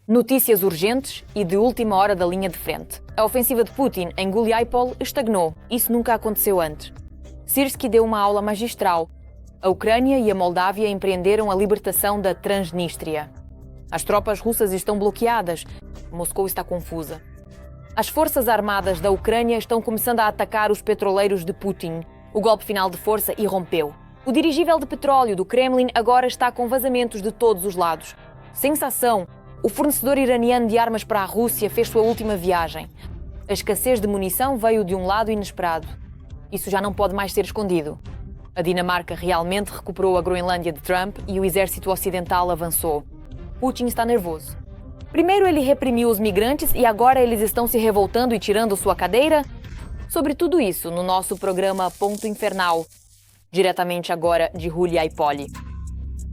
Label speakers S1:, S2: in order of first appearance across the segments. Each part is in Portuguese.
S1: Notícias urgentes e de última hora da linha de frente. A ofensiva de Putin em Guliáipol estagnou. Isso nunca aconteceu antes. Sirski deu uma aula magistral. A Ucrânia e a Moldávia empreenderam a libertação da Transnistria. As tropas russas estão bloqueadas. Moscou está confusa. As forças armadas da Ucrânia estão começando a atacar os petroleiros de Putin. O golpe final de força irrompeu. O dirigível de petróleo do Kremlin agora está com vazamentos de todos os lados. Sensação! O fornecedor iraniano de armas para a Rússia fez sua última viagem. A escassez de munição veio de um lado inesperado. Isso já não pode mais ser escondido. A Dinamarca realmente recuperou a Groenlândia de Trump e o exército ocidental avançou. Putin está nervoso. Primeiro ele reprimiu os migrantes e agora eles estão se revoltando e tirando sua cadeira? Sobre tudo isso no nosso programa Ponto Infernal, diretamente agora de Guliáipol.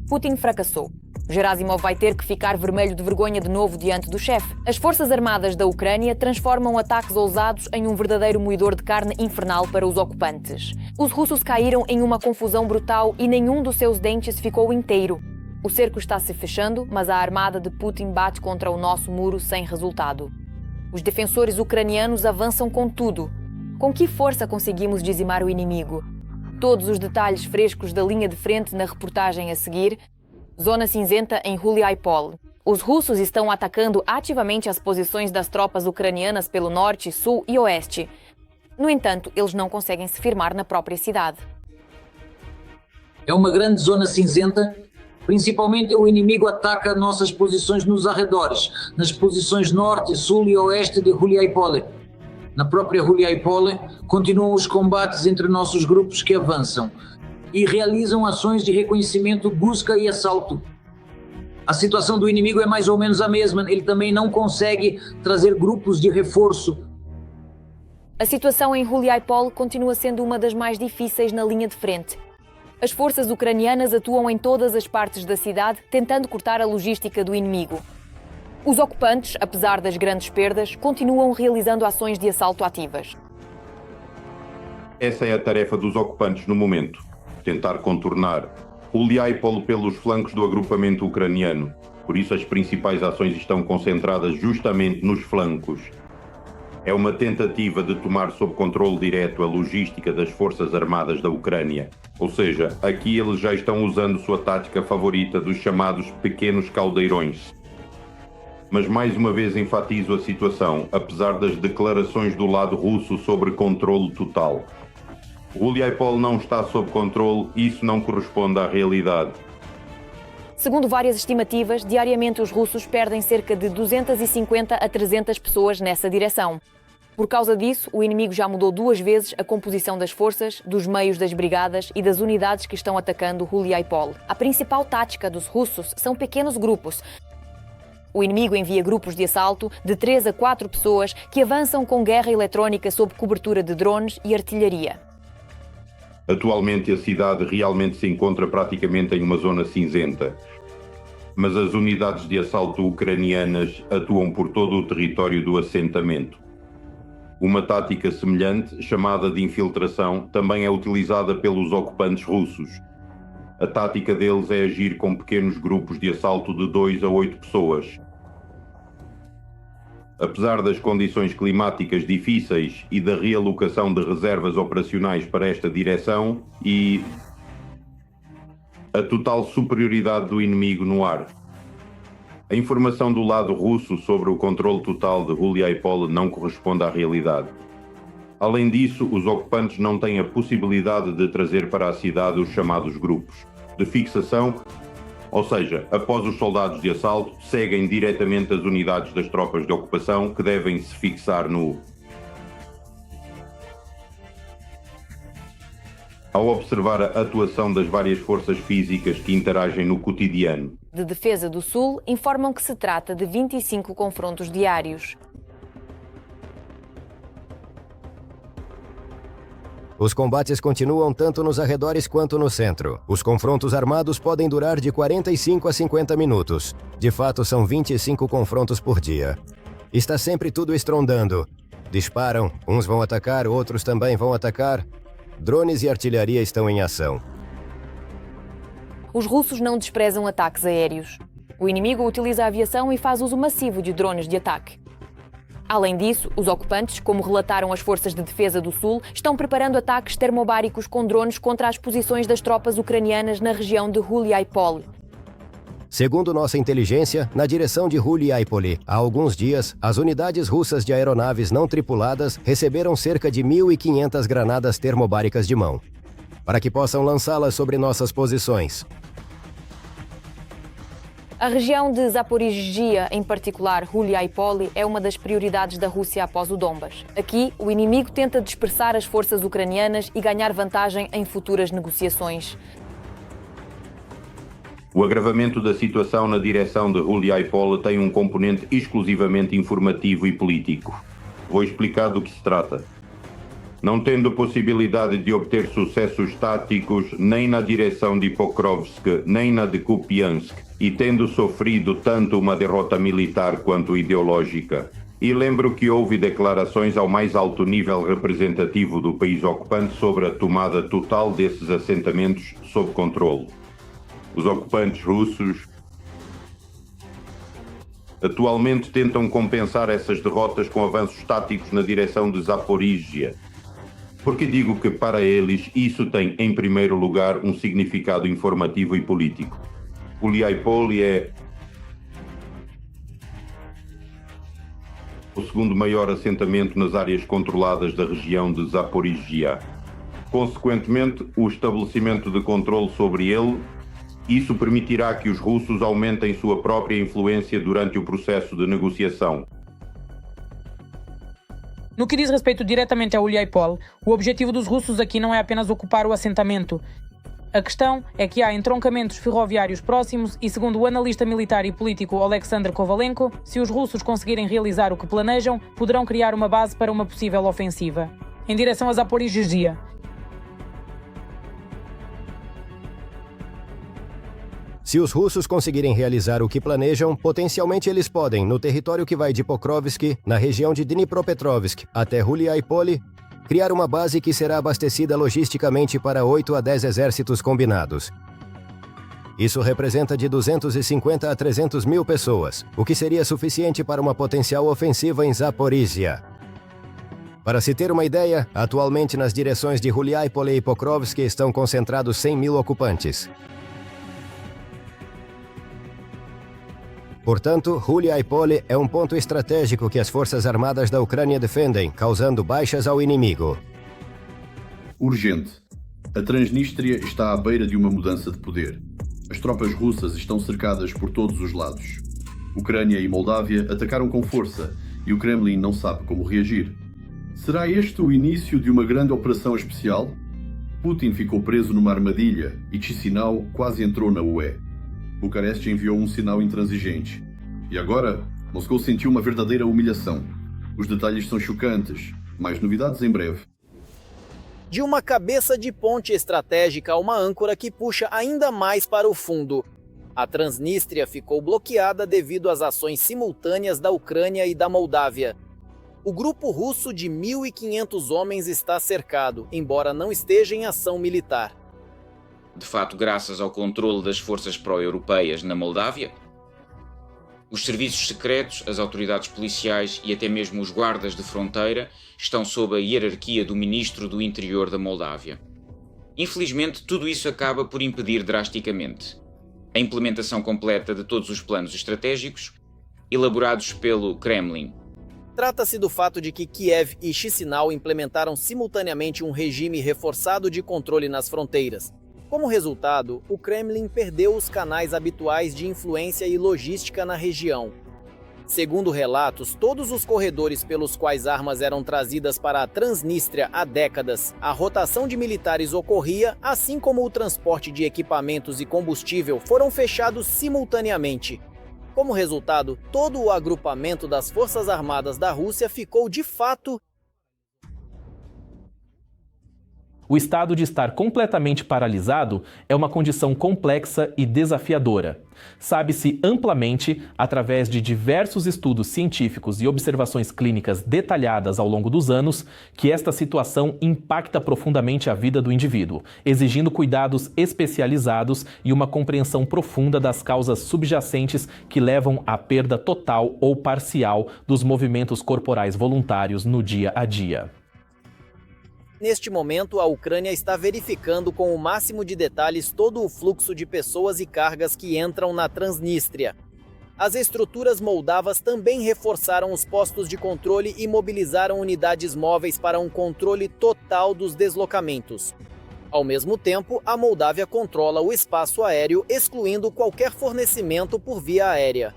S1: Putin fracassou. Gerasimov vai ter que ficar vermelho de vergonha de novo diante do chefe. As forças armadas da Ucrânia transformam ataques ousados em um verdadeiro moedor de carne infernal para os ocupantes. Os russos caíram em uma confusão brutal e nenhum dos seus dentes ficou inteiro. O cerco está se fechando, mas a armada de Putin bate contra o nosso muro sem resultado. Os defensores ucranianos avançam com tudo. Com que força conseguimos dizimar o inimigo? Todos os detalhes frescos da linha de frente na reportagem a seguir. Zona cinzenta em Guliáipol. Os russos estão atacando ativamente as posições das tropas ucranianas pelo norte, sul e oeste. No entanto, eles não conseguem se firmar na própria cidade.
S2: É uma grande zona cinzenta. Principalmente o inimigo ataca nossas posições nos arredores, nas posições norte, sul e oeste de Guliáipol. Na própria Guliáipol continuam os combates entre nossos grupos que avançam e realizam ações de reconhecimento, busca e assalto. A situação do inimigo é mais ou menos a mesma, ele também não consegue trazer grupos de reforço.
S1: A situação em Guliáipol continua sendo uma das mais difíceis na linha de frente. As forças ucranianas atuam em todas as partes da cidade, tentando cortar a logística do inimigo. Os ocupantes, apesar das grandes perdas, continuam realizando ações de assalto ativas.
S3: Essa é a tarefa dos ocupantes no momento. Tentar contornar Guliáipol pelos flancos do agrupamento ucraniano. Por isso as principais ações estão concentradas justamente nos flancos. É uma tentativa de tomar sob controle direto a logística das forças armadas da Ucrânia. Ou seja, aqui eles já estão usando sua tática favorita dos chamados pequenos caldeirões. Mas mais uma vez enfatizo a situação, apesar das declarações do lado russo sobre controle total. Guliáipol não está sob controle, isso não corresponde à realidade.
S1: Segundo várias estimativas, diariamente os russos perdem cerca de 250 a 300 pessoas nessa direção. Por causa disso, o inimigo já mudou 2 vezes a composição das forças, dos meios das brigadas e das unidades que estão atacando Guliáipol. A principal tática dos russos são pequenos grupos. O inimigo envia grupos de assalto de 3 a 4 pessoas que avançam com guerra eletrónica sob cobertura de drones e artilharia.
S3: Atualmente a cidade realmente se encontra praticamente em uma zona cinzenta, mas as unidades de assalto ucranianas atuam por todo o território do assentamento. Uma tática semelhante, chamada de infiltração, também é utilizada pelos ocupantes russos. A tática deles é agir com pequenos grupos de assalto de 2 a 8 pessoas. Apesar das condições climáticas difíceis e da realocação de reservas operacionais para esta direção e a total superioridade do inimigo no ar. A informação do lado russo sobre o controle total de Guliáipol não corresponde à realidade. Além disso, os ocupantes não têm a possibilidade de trazer para a cidade os chamados grupos de fixação, ou seja, após os soldados de assalto, seguem diretamente as unidades das tropas de ocupação que devem se fixar no... Ao observar a atuação das várias forças físicas que interagem no cotidiano.
S1: De Defesa do Sul informam que se trata de 25 confrontos diários.
S4: Os combates continuam tanto nos arredores quanto no centro. Os confrontos armados podem durar de 45 a 50 minutos. De fato, são 25 confrontos por dia. Está sempre tudo estrondando. Disparam, uns vão atacar, outros também vão atacar. Drones e artilharia estão em ação.
S1: Os russos não desprezam ataques aéreos. O inimigo utiliza a aviação e faz uso massivo de drones de ataque. Além disso, os ocupantes, como relataram as Forças de Defesa do Sul, estão preparando ataques termobáricos com drones contra as posições das tropas ucranianas na região de Huliaipol.
S4: Segundo nossa inteligência, na direção de Huliaipol, há alguns dias, as unidades russas de aeronaves não tripuladas receberam cerca de 1.500 granadas termobáricas de mão, para que possam lançá-las sobre nossas posições.
S1: A região de Zaporizhzhia, em particular Huliaipol, é uma das prioridades da Rússia após o Donbas. Aqui, o inimigo tenta dispersar as forças ucranianas e ganhar vantagem em futuras negociações.
S3: O agravamento da situação na direção de Huliaipol tem um componente exclusivamente informativo e político. Vou explicar do que se trata. Não tendo possibilidade de obter sucessos táticos nem na direção de Pokrovsk, nem na de Kupiansk, e tendo sofrido tanto uma derrota militar quanto ideológica. E lembro que houve declarações ao mais alto nível representativo do país ocupante sobre a tomada total desses assentamentos sob controle. Os ocupantes russos atualmente tentam compensar essas derrotas com avanços táticos na direção de Zaporizhzhia. Porque digo que para eles isso tem, em primeiro lugar, um significado informativo e político. Huliaipol é o segundo maior assentamento nas áreas controladas da região de Zaporizhzhia. Consequentemente, o estabelecimento de controle sobre ele, isso permitirá que os russos aumentem sua própria influência durante o processo de negociação.
S5: No que diz respeito diretamente a Huliaipol, o objetivo dos russos aqui não é apenas ocupar o assentamento. A questão é que há entroncamentos ferroviários próximos e, segundo o analista militar e político Alexander Kovalenko, se os russos conseguirem realizar o que planejam, poderão criar uma base para uma possível ofensiva. Em direção a Zaporizhzhia.
S4: Se os russos conseguirem realizar o que planejam, potencialmente eles podem, no território que vai de Pokrovsk, na região de Dnipropetrovsk, até Huliaipol, criar uma base que será abastecida logisticamente para 8 a 10 exércitos combinados. Isso representa de 250 a 300 mil pessoas, o que seria suficiente para uma potencial ofensiva em Zaporizhzhia. Para se ter uma ideia, atualmente nas direções de Huliaipol e Pokrovsk estão concentrados 100 mil ocupantes. Portanto, Huliaipol é um ponto estratégico que as forças armadas da Ucrânia defendem, causando baixas ao inimigo.
S6: Urgente. A Transnistria está à beira de uma mudança de poder. As tropas russas estão cercadas por todos os lados. Ucrânia e Moldávia atacaram com força e o Kremlin não sabe como reagir. Será este o início de uma grande operação especial? Putin ficou preso numa armadilha e Chisinau quase entrou na UE. Bucareste enviou um sinal intransigente. E agora, Moscou sentiu uma verdadeira humilhação. Os detalhes são chocantes. Mais novidades em breve.
S7: De uma cabeça de ponte estratégica a uma âncora que puxa ainda mais para o fundo. A Transnistria ficou bloqueada devido às ações simultâneas da Ucrânia e da Moldávia. O grupo russo de 1.500 homens está cercado, embora não esteja em ação militar.
S8: De fato, graças ao controle das forças pró-europeias na Moldávia, os serviços secretos, as autoridades policiais e até mesmo os guardas de fronteira estão sob a hierarquia do ministro do Interior da Moldávia. Infelizmente, tudo isso acaba por impedir drasticamente a implementação completa de todos os planos estratégicos elaborados pelo Kremlin.
S7: Trata-se do fato de que Kiev e Chisinau implementaram simultaneamente um regime reforçado de controle nas fronteiras. Como resultado, o Kremlin perdeu os canais habituais de influência e logística na região. Segundo relatos, todos os corredores pelos quais armas eram trazidas para a Transnistria há décadas, a rotação de militares ocorria, assim como o transporte de equipamentos e combustível foram fechados simultaneamente. Como resultado, todo o agrupamento das Forças Armadas da Rússia ficou de fato
S9: O estado de estar completamente paralisado é uma condição complexa e desafiadora. Sabe-se amplamente, através de diversos estudos científicos e observações clínicas detalhadas ao longo dos anos, que esta situação impacta profundamente a vida do indivíduo, exigindo cuidados especializados e uma compreensão profunda das causas subjacentes que levam à perda total ou parcial dos movimentos corporais voluntários no dia a dia.
S7: Neste momento, a Ucrânia está verificando com o máximo de detalhes todo o fluxo de pessoas e cargas que entram na Transnistria. As estruturas moldavas também reforçaram os postos de controle e mobilizaram unidades móveis para um controle total dos deslocamentos. Ao mesmo tempo, a Moldávia controla o espaço aéreo, excluindo qualquer fornecimento por via aérea.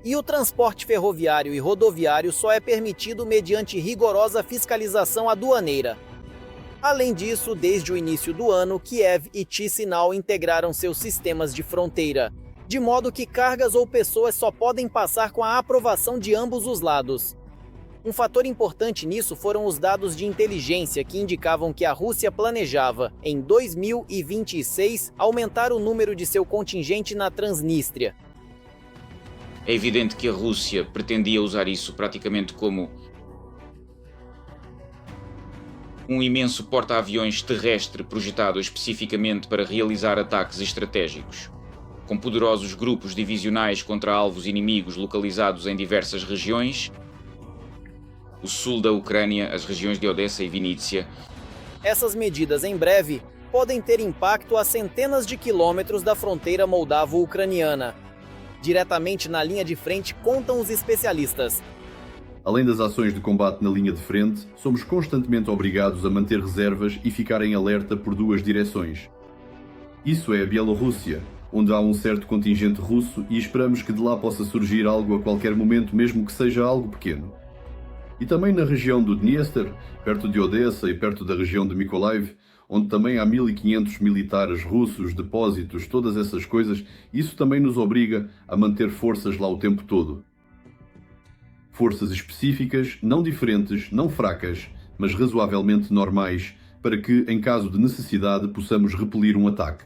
S7: E o transporte ferroviário e rodoviário só é permitido mediante rigorosa fiscalização aduaneira. Além disso, desde o início do ano, Kiev e Chisinau integraram seus sistemas de fronteira, de modo que cargas ou pessoas só podem passar com a aprovação de ambos os lados. Um fator importante nisso foram os dados de inteligência que indicavam que a Rússia planejava, em 2026, aumentar o número de seu contingente na Transnistria.
S8: É evidente que a Rússia pretendia usar isso praticamente como um imenso porta-aviões terrestre projetado especificamente para realizar ataques estratégicos, com poderosos grupos divisionais contra alvos inimigos localizados em diversas regiões, o sul da Ucrânia, as regiões de Odessa e Vinícius.
S7: Essas medidas, em breve, podem ter impacto a centenas de quilômetros da fronteira moldavo-ucraniana. Diretamente na linha de frente, contam os especialistas.
S6: Além das ações de combate na linha de frente, somos constantemente obrigados a manter reservas e ficar em alerta por duas direções. Isso é a Bielorrússia, onde há um certo contingente russo e esperamos que de lá possa surgir algo a qualquer momento, mesmo que seja algo pequeno. E também na região do Dniester, perto de Odessa e perto da região de Mykolaiv, onde também há 1500 militares russos, depósitos, todas essas coisas, isso também nos obriga a manter forças lá o tempo todo. Forças específicas, não diferentes, não fracas, mas razoavelmente normais, para que, em caso de necessidade, possamos repelir um ataque.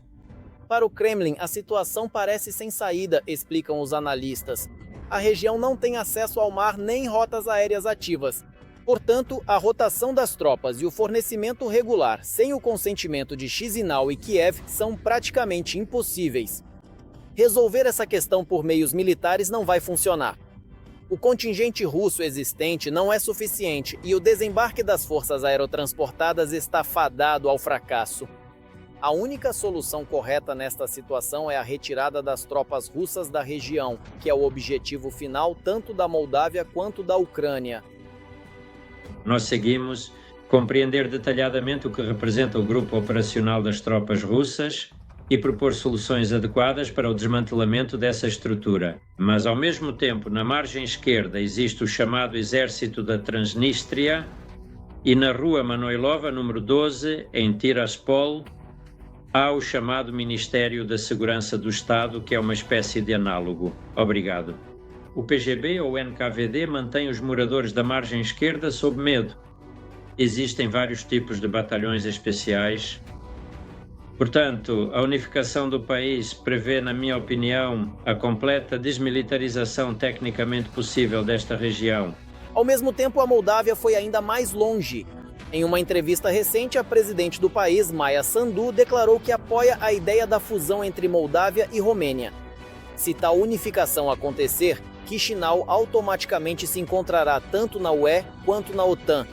S7: Para o Kremlin, a situação parece sem saída, explicam os analistas. A região não tem acesso ao mar nem rotas aéreas ativas. Portanto, a rotação das tropas e o fornecimento regular, sem o consentimento de Chisinau e Kiev, são praticamente impossíveis. Resolver essa questão por meios militares não vai funcionar. O contingente russo existente não é suficiente e o desembarque das forças aerotransportadas está fadado ao fracasso. A única solução correta nesta situação é a retirada das tropas russas da região, que é o objetivo final tanto da Moldávia quanto da Ucrânia.
S10: Nós seguimos compreender detalhadamente o que representa o grupo operacional das tropas russas e propor soluções adequadas para o desmantelamento dessa estrutura. Mas, ao mesmo tempo, na margem esquerda existe o chamado Exército da Transnistria e na Rua Manoilova, número 12, em Tiraspol, há o chamado Ministério da Segurança do Estado, que é uma espécie de análogo. Obrigado. O PGB ou NKVD mantém os moradores da margem esquerda sob medo. Existem vários tipos de batalhões especiais. Portanto, a unificação do país prevê, na minha opinião, a completa desmilitarização tecnicamente possível desta região.
S7: Ao mesmo tempo, a Moldávia foi ainda mais longe. Em uma entrevista recente, a presidente do país, Maia Sandu, declarou que apoia a ideia da fusão entre Moldávia e Romênia. Se tal unificação acontecer, Chisinau automaticamente se encontrará tanto na UE quanto na OTAN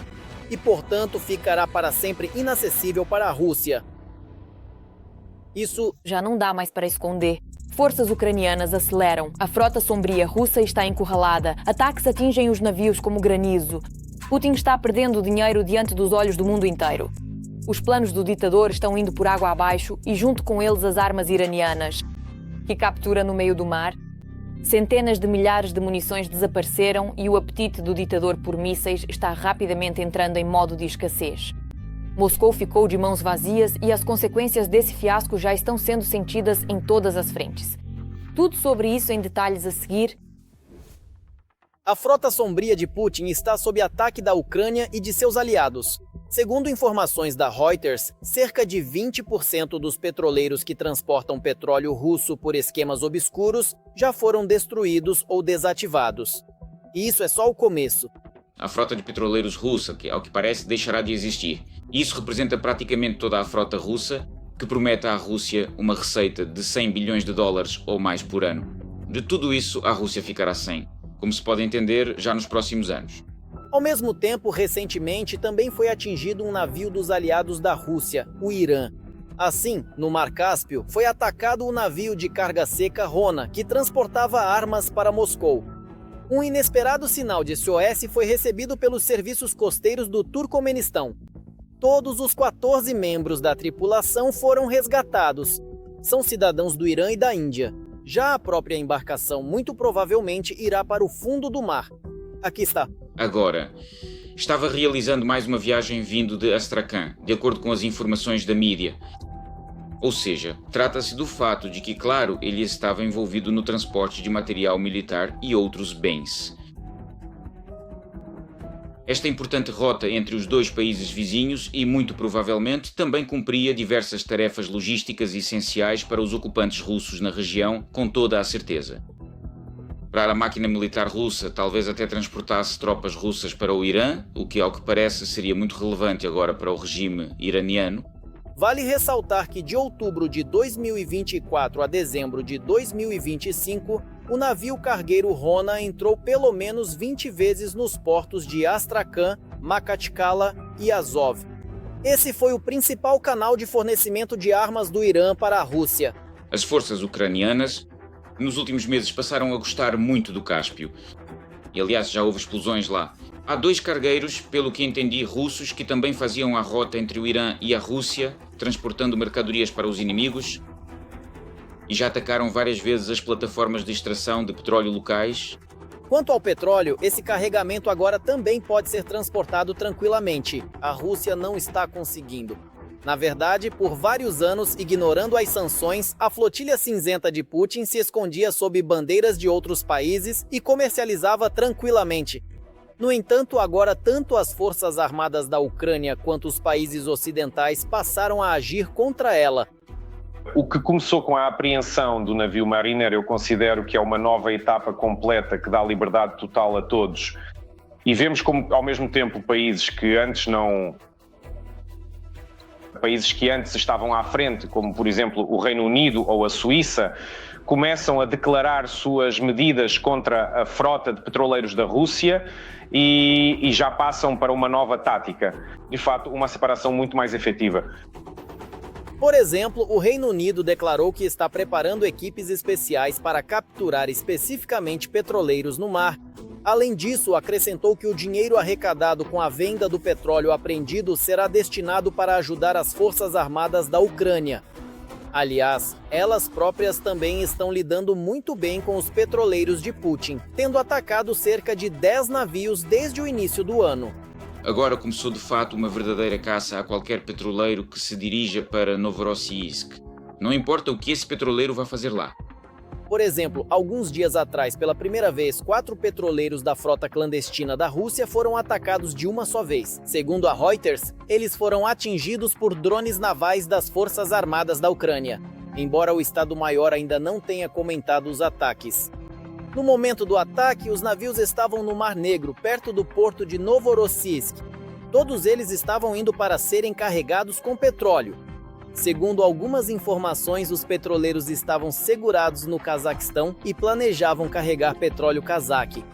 S7: e, portanto, ficará para sempre inacessível para a Rússia. Isso
S1: já não dá mais para esconder. Forças ucranianas aceleram. A frota sombria russa está encurralada. Ataques atingem os navios como granizo. Putin está perdendo dinheiro diante dos olhos do mundo inteiro. Os planos do ditador estão indo por água abaixo e junto com eles as armas iranianas, que captura no meio do mar. Centenas de milhares de munições desapareceram e o apetite do ditador por mísseis está rapidamente entrando em modo de escassez. Moscou ficou de mãos vazias e as consequências desse fiasco já estão sendo sentidas em todas as frentes. Tudo sobre isso em detalhes a seguir.
S7: A frota sombria de Putin está sob ataque da Ucrânia e de seus aliados. Segundo informações da Reuters, cerca de 20% dos petroleiros que transportam petróleo russo por esquemas obscuros já foram destruídos ou desativados. E isso é só o começo.
S8: A frota de petroleiros russa, que ao que parece deixará de existir. Isso representa praticamente toda a frota russa, que promete à Rússia uma receita de 100 bilhões de dólares ou mais por ano. De tudo isso, a Rússia ficará sem, como se pode entender, já nos próximos anos.
S7: Ao mesmo tempo, recentemente também foi atingido um navio dos aliados da Rússia, o Irã. Assim, no Mar Cáspio, foi atacado o navio de carga seca Rona, que transportava armas para Moscou. Um inesperado sinal de SOS foi recebido pelos serviços costeiros do Turcomenistão. Todos os 14 membros da tripulação foram resgatados. São cidadãos do Irã e da Índia. Já a própria embarcação muito provavelmente irá para o fundo do mar. Aqui está.
S8: Agora, estava realizando mais uma viagem vindo de Astrakhan, de acordo com as informações da mídia. Ou seja, trata-se do fato de que, claro, ele estava envolvido no transporte de material militar e outros bens. Esta importante rota entre os dois países vizinhos e, muito provavelmente, também cumpria diversas tarefas logísticas essenciais para os ocupantes russos na região, com toda a certeza. Para a máquina militar russa, talvez até transportasse tropas russas para o Irã, o que, ao que parece, seria muito relevante agora para o regime iraniano.
S7: Vale ressaltar que de outubro de 2024 a dezembro de 2025, o navio cargueiro Rona entrou pelo menos 20 vezes nos portos de Astrakhan, Makhatchkala e Azov. Esse foi o principal canal de fornecimento de armas do Irã para a Rússia.
S8: As forças ucranianas, nos últimos meses, passaram a gostar muito do Cáspio. E, aliás, já houve explosões lá. Há 2 cargueiros, pelo que entendi, russos, que também faziam a rota entre o Irã e a Rússia, transportando mercadorias para os inimigos, e já atacaram várias vezes as plataformas de extração de petróleo locais.
S7: Quanto ao petróleo, esse carregamento agora também pode ser transportado tranquilamente. A Rússia não está conseguindo. Na verdade, por vários anos, ignorando as sanções, a flotilha cinzenta de Putin se escondia sob bandeiras de outros países e comercializava tranquilamente. No entanto, agora tanto as forças armadas da Ucrânia quanto os países ocidentais passaram a agir contra ela.
S11: O que começou com a apreensão do navio Mariner, eu considero que é uma nova etapa completa que dá liberdade total a todos. E vemos como, ao mesmo tempo, países que antes estavam à frente, como por exemplo o Reino Unido ou a Suíça, começam a declarar suas medidas contra a frota de petroleiros da Rússia e já passam para uma nova tática. De fato, uma separação muito mais efetiva.
S7: Por exemplo, o Reino Unido declarou que está preparando equipes especiais para capturar especificamente petroleiros no mar. Além disso, acrescentou que o dinheiro arrecadado com a venda do petróleo apreendido será destinado para ajudar as forças armadas da Ucrânia. Aliás, elas próprias também estão lidando muito bem com os petroleiros de Putin, tendo atacado cerca de 10 navios desde o início do ano.
S8: Agora começou de fato uma verdadeira caça a qualquer petroleiro que se dirija para Novorossiysk. Não importa o que esse petroleiro vai fazer lá.
S7: Por exemplo, alguns dias atrás, pela primeira vez, 4 petroleiros da frota clandestina da Rússia foram atacados de uma só vez. Segundo a Reuters, eles foram atingidos por drones navais das Forças Armadas da Ucrânia, embora o Estado-Maior ainda não tenha comentado os ataques. No momento do ataque, os navios estavam no Mar Negro, perto do porto de Novorossiysk. Todos eles estavam indo para serem carregados com petróleo. Segundo algumas informações, os petroleiros estavam segurados no Cazaquistão e planejavam carregar petróleo cazaque.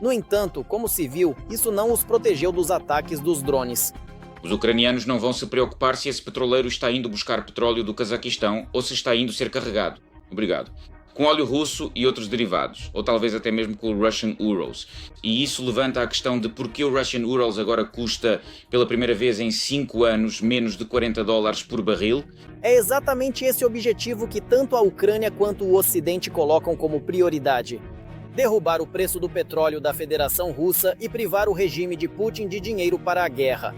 S7: No entanto, como se viu, isso não os protegeu dos ataques dos drones.
S8: Os ucranianos não vão se preocupar se esse petroleiro está indo buscar petróleo do Cazaquistão ou se está indo ser carregado. Obrigado. Com óleo russo e outros derivados, ou talvez até mesmo com o Russian Urals. E isso levanta a questão de por que o Russian Urals agora custa, pela primeira vez em 5 anos, menos de $40 por barril.
S7: É exatamente esse objetivo que tanto a Ucrânia quanto o Ocidente colocam como prioridade: derrubar o preço do petróleo da Federação Russa e privar o regime de Putin de dinheiro para a guerra.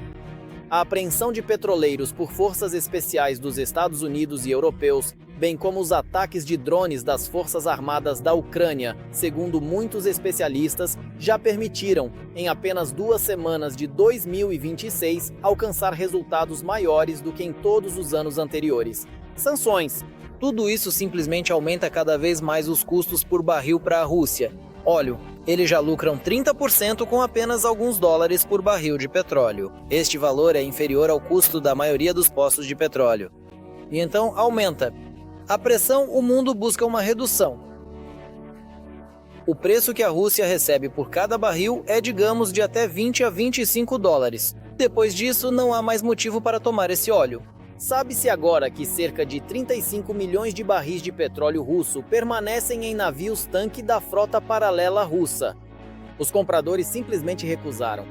S7: A apreensão de petroleiros por forças especiais dos Estados Unidos e europeus, bem como os ataques de drones das Forças Armadas da Ucrânia, segundo muitos especialistas, já permitiram, em apenas 2 semanas de 2026, alcançar resultados maiores do que em todos os anos anteriores. Sanções. Tudo isso simplesmente aumenta cada vez mais os custos por barril para a Rússia. Óleo. Eles já lucram 30% com apenas alguns dólares por barril de petróleo. Este valor é inferior ao custo da maioria dos postos de petróleo. E então aumenta. A pressão, o mundo busca uma redução. O preço que a Rússia recebe por cada barril é, digamos, de até 20 a 25 dólares. Depois disso, não há mais motivo para tomar esse óleo. Sabe-se agora que cerca de 35 milhões de barris de petróleo russo permanecem em navios-tanque da frota paralela russa. Os compradores simplesmente recusaram.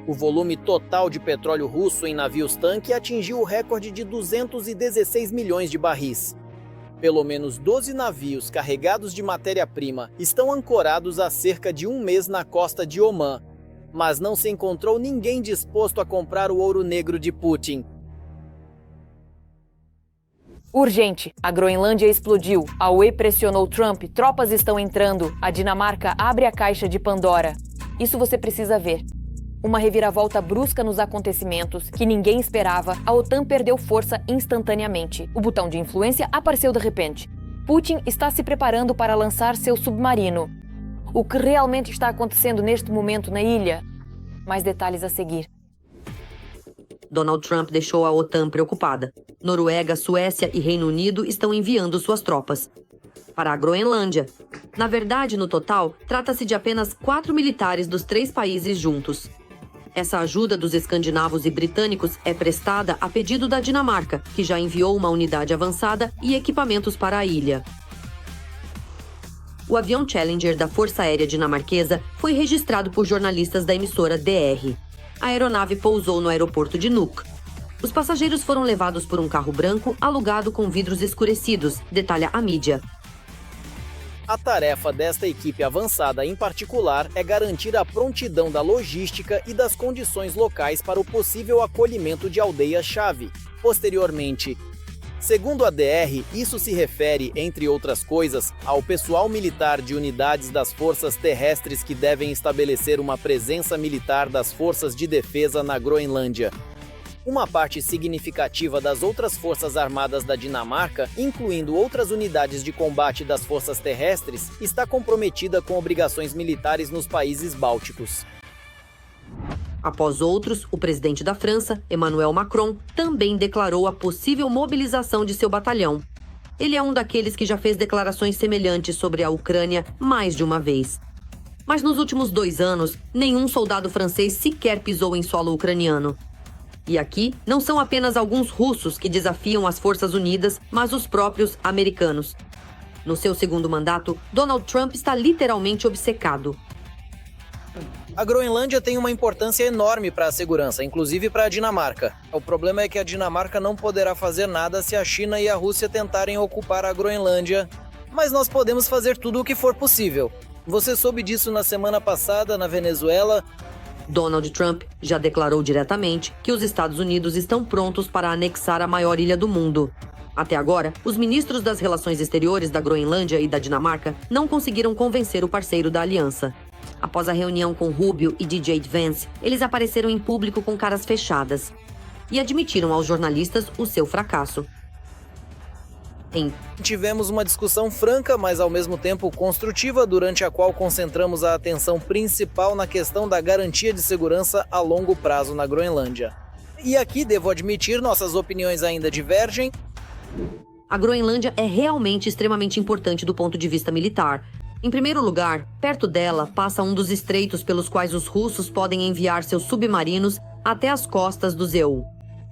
S7: O volume total de petróleo russo em navios-tanque atingiu o recorde de 216 milhões de barris. Pelo menos 12 navios carregados de matéria-prima estão ancorados há cerca de 1 mês na costa de Omã, mas não se encontrou ninguém disposto a comprar o ouro negro de Putin.
S1: Urgente, a Groenlândia explodiu, a UE pressionou Trump, tropas estão entrando, a Dinamarca abre a caixa de Pandora. Isso você precisa ver. Uma reviravolta brusca nos acontecimentos que ninguém esperava, a OTAN perdeu força instantaneamente. O botão de influência apareceu de repente. Putin está se preparando para lançar seu submarino. O que realmente está acontecendo neste momento na ilha? Mais detalhes a seguir.
S12: Donald Trump deixou a OTAN preocupada. Noruega, Suécia e Reino Unido estão enviando suas tropas para a Groenlândia. Na verdade, no total, trata-se de apenas 4 militares dos 3 países juntos. Essa ajuda dos escandinavos e britânicos é prestada a pedido da Dinamarca, que já enviou uma unidade avançada e equipamentos para a ilha. O avião Challenger da Força Aérea Dinamarquesa foi registrado por jornalistas da emissora DR. A aeronave pousou no aeroporto de Nuuk. Os passageiros foram levados por um carro branco alugado com vidros escurecidos, detalha a mídia.
S7: A tarefa desta equipe avançada em particular é garantir a prontidão da logística e das condições locais para o possível acolhimento de aldeias-chave. Posteriormente, segundo a DR, isso se refere, entre outras coisas, ao pessoal militar de unidades das forças terrestres que devem estabelecer uma presença militar das forças de defesa na Groenlândia. Uma parte significativa das outras forças armadas da Dinamarca, incluindo outras unidades de combate das forças terrestres, está comprometida com obrigações militares nos países bálticos.
S12: Após outros, o presidente da França, Emmanuel Macron, também declarou a possível mobilização de seu batalhão. Ele é um daqueles que já fez declarações semelhantes sobre a Ucrânia mais de uma vez. Mas nos últimos 2 anos, nenhum soldado francês sequer pisou em solo ucraniano. E aqui não são apenas alguns russos que desafiam as Forças Unidas, mas os próprios americanos. No seu segundo mandato, Donald Trump está literalmente obcecado.
S7: A Groenlândia tem uma importância enorme para a segurança, inclusive para a Dinamarca. O problema é que a Dinamarca não poderá fazer nada se a China e a Rússia tentarem ocupar a Groenlândia. Mas nós podemos fazer tudo o que for possível. Você soube disso na semana passada, na Venezuela.
S12: Donald Trump já declarou diretamente que os Estados Unidos estão prontos para anexar a maior ilha do mundo. Até agora, os ministros das Relações Exteriores da Groenlândia e da Dinamarca não conseguiram convencer o parceiro da aliança. Após a reunião com Rubio e DJ Vance, eles apareceram em público com caras fechadas e admitiram aos jornalistas o seu fracasso.
S7: Tivemos uma discussão franca, mas ao mesmo tempo construtiva, durante a qual concentramos a atenção principal na questão da garantia de segurança a longo prazo na Groenlândia. E aqui, devo admitir, nossas opiniões ainda divergem.
S12: A Groenlândia é realmente extremamente importante do ponto de vista militar. Em primeiro lugar, perto dela passa um dos estreitos pelos quais os russos podem enviar seus submarinos até as costas do Zeu.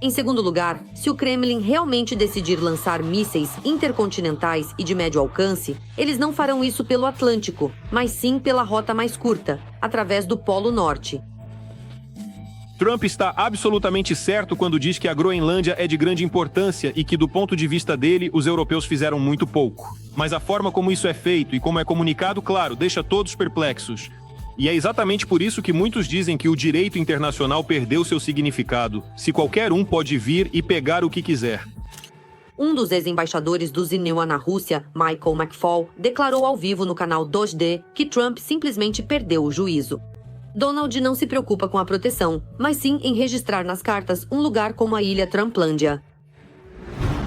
S12: Em segundo lugar, se o Kremlin realmente decidir lançar mísseis intercontinentais e de médio alcance, eles não farão isso pelo Atlântico, mas sim pela rota mais curta, através do Polo Norte.
S13: Trump está absolutamente certo quando diz que a Groenlândia é de grande importância e que, do ponto de vista dele, os europeus fizeram muito pouco. Mas a forma como isso é feito e como é comunicado, claro, deixa todos perplexos. E é exatamente por isso que muitos dizem que o direito internacional perdeu seu significado, se qualquer um pode vir e pegar o que quiser.
S12: Um dos ex-embaixadores do Zinua na Rússia, Michael McFaul, declarou ao vivo no canal 2D que Trump simplesmente perdeu o juízo. Donald não se preocupa com a proteção, mas sim em registrar nas cartas um lugar como a ilha Trumplândia.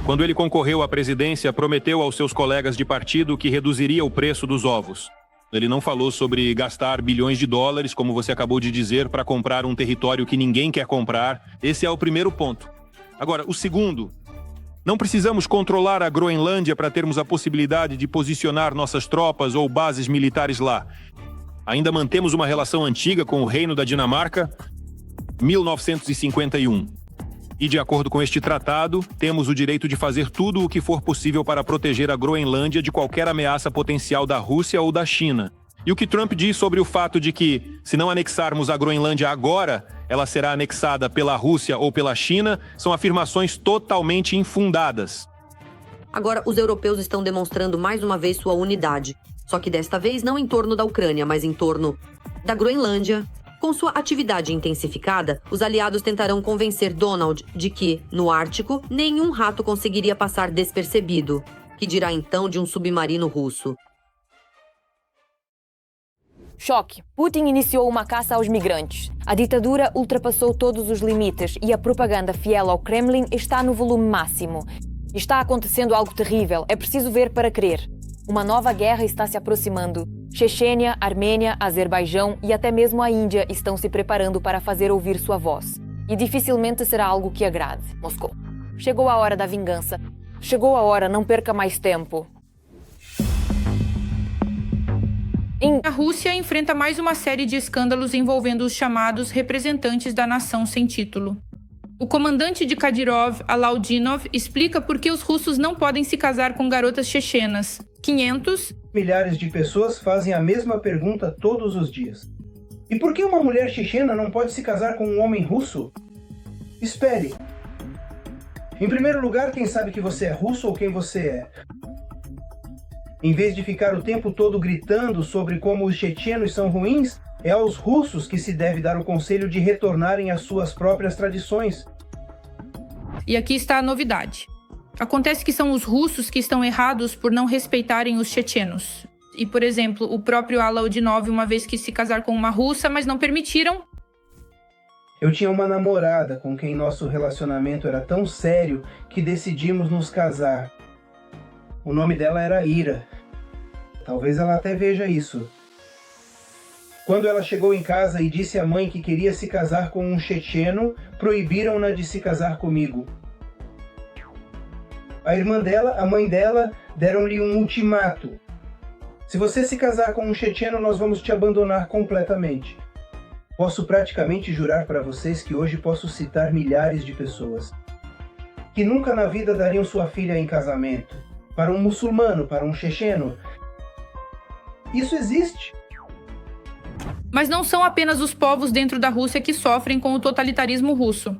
S13: Quando ele concorreu à presidência, prometeu aos seus colegas de partido que reduziria o preço dos ovos. Ele não falou sobre gastar bilhões de dólares, como você acabou de dizer, para comprar um território que ninguém quer comprar. Esse é o primeiro ponto. Agora, o segundo: não precisamos controlar a Groenlândia para termos a possibilidade de posicionar nossas tropas ou bases militares lá. Ainda mantemos uma relação antiga com o Reino da Dinamarca, 1951. E, de acordo com este tratado, temos o direito de fazer tudo o que for possível para proteger a Groenlândia de qualquer ameaça potencial da Rússia ou da China. E o que Trump diz sobre o fato de que, se não anexarmos a Groenlândia agora, ela será anexada pela Rússia ou pela China, são afirmações totalmente infundadas.
S12: Agora, os europeus estão demonstrando mais uma vez sua unidade. Só que desta vez não em torno da Ucrânia, mas em torno da Groenlândia. Com sua atividade intensificada, os aliados tentarão convencer Donald de que, no Ártico, nenhum rato conseguiria passar despercebido. Que dirá então de um submarino russo?
S1: Choque. Putin iniciou uma caça aos migrantes. A ditadura ultrapassou todos os limites e a propaganda fiel ao Kremlin está no volume máximo. Está acontecendo algo terrível. É preciso ver para crer. Uma nova guerra está se aproximando. Chechênia, Armênia, Azerbaijão e até mesmo a Índia estão se preparando para fazer ouvir sua voz. E dificilmente será algo que agrade Moscou. Chegou a hora da vingança. Chegou a hora, não perca mais tempo.
S14: A Rússia enfrenta mais uma série de escândalos envolvendo os chamados representantes da nação sem título. O comandante de Kadyrov, Alaudinov, explica por que os russos não podem se casar com garotas chechenas. 500
S15: milhares de pessoas fazem a mesma pergunta todos os dias. E por que uma mulher chechena não pode se casar com um homem russo? Espere. Em primeiro lugar, quem sabe que você é russo ou quem você é? Em vez de ficar o tempo todo gritando sobre como os chechenos são ruins, é aos russos que se deve dar o conselho de retornarem às suas próprias tradições.
S14: E aqui está a novidade. Acontece que são os russos que estão errados por não respeitarem os chechenos. E, por exemplo, o próprio Alaudinov uma vez quis se casar com uma russa, mas não permitiram.
S15: Eu tinha uma namorada com quem nosso relacionamento era tão sério que decidimos nos casar. O nome dela era Ira. Talvez ela até veja isso. Quando ela chegou em casa e disse à mãe que queria se casar com um checheno, proibiram-na de se casar comigo. A irmã dela, a mãe dela, deram-lhe um ultimato. Se você se casar com um checheno, nós vamos te abandonar completamente. Posso praticamente jurar para vocês que hoje posso citar milhares de pessoas que nunca na vida dariam sua filha em casamento para um muçulmano, para um checheno. Isso existe.
S14: Mas não são apenas os povos dentro da Rússia que sofrem com o totalitarismo russo.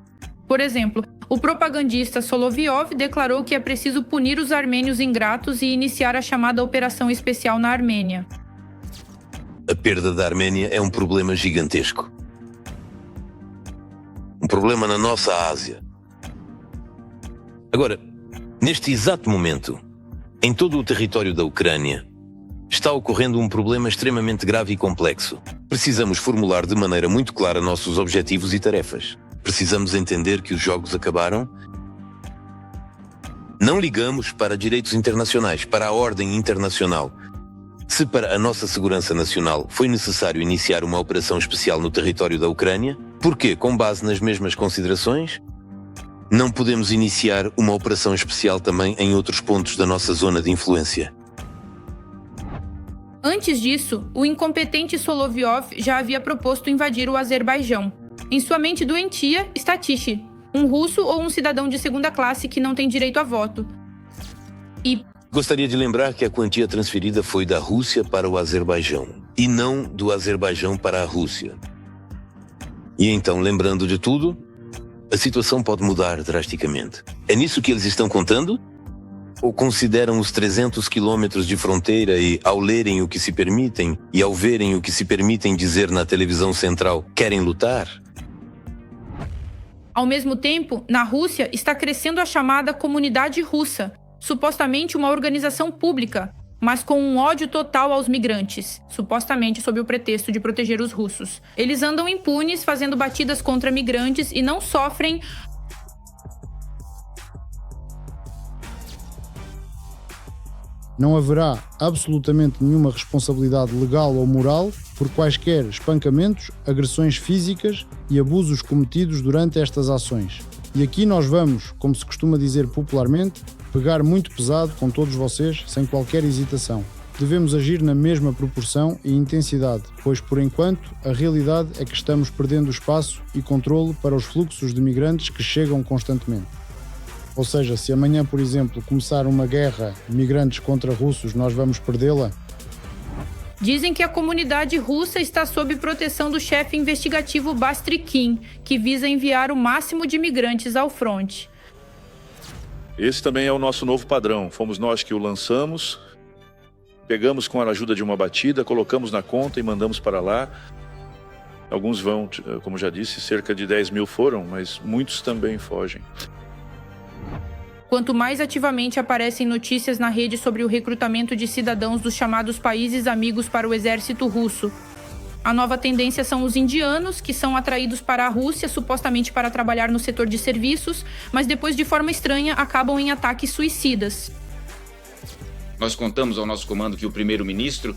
S14: Por exemplo, o propagandista Solovyov declarou que é preciso punir os armênios ingratos e iniciar a chamada Operação Especial na Armênia.
S16: A perda da Arménia é um problema gigantesco. Um problema na nossa Ásia. Agora, neste exato momento, em todo o território da Ucrânia, está ocorrendo um problema extremamente grave e complexo. Precisamos formular de maneira muito clara nossos objetivos e tarefas. Precisamos entender que os jogos acabaram. Não ligamos para direitos internacionais, para a ordem internacional. Se para a nossa segurança nacional foi necessário iniciar uma operação especial no território da Ucrânia, por que, com base nas mesmas considerações, não podemos iniciar uma operação especial também em outros pontos da nossa zona de influência?
S14: Antes disso, o incompetente Solovyov já havia proposto invadir o Azerbaijão. Em sua mente doentia está Tishi, um russo ou um cidadão de segunda classe que não tem direito a voto. E
S16: gostaria de lembrar que a quantia transferida foi da Rússia para o Azerbaijão, e não do Azerbaijão para a Rússia. E então, lembrando de tudo, a situação pode mudar drasticamente. É nisso que eles estão contando? Ou consideram os 300 quilômetros de fronteira e, ao lerem o que se permitem e ao verem o que se permitem dizer na televisão central, querem lutar?
S14: Ao mesmo tempo, na Rússia está crescendo a chamada Comunidade Russa, supostamente uma organização pública, mas com um ódio total aos migrantes, supostamente sob o pretexto de proteger os russos. Eles andam impunes fazendo batidas contra migrantes e não sofrem
S17: Não haverá absolutamente nenhuma responsabilidade legal ou moral por quaisquer espancamentos, agressões físicas e abusos cometidos durante estas ações. E aqui nós vamos, como se costuma dizer popularmente, pegar muito pesado com todos vocês, sem qualquer hesitação. Devemos agir na mesma proporção e intensidade, pois por enquanto a realidade é que estamos perdendo espaço e controle para os fluxos de migrantes que chegam constantemente. Ou seja, se amanhã, por exemplo, começar uma guerra de migrantes contra russos, nós vamos perdê-la?
S14: Dizem que a comunidade russa está sob proteção do chefe investigativo Bastrikin, que visa enviar o máximo de migrantes ao fronte.
S18: Esse também é o nosso novo padrão. Fomos nós que o lançamos, pegamos com a ajuda de uma batida, colocamos na conta e mandamos para lá. Alguns vão, como já disse, cerca de 10 mil foram, mas muitos também fogem.
S14: Quanto mais ativamente aparecem notícias na rede sobre o recrutamento de cidadãos dos chamados países amigos para o exército russo, a nova tendência são os indianos, que são atraídos para a Rússia, supostamente para trabalhar no setor de serviços, mas depois, de forma estranha, acabam em ataques suicidas.
S8: Nós contamos ao nosso comando que o primeiro-ministro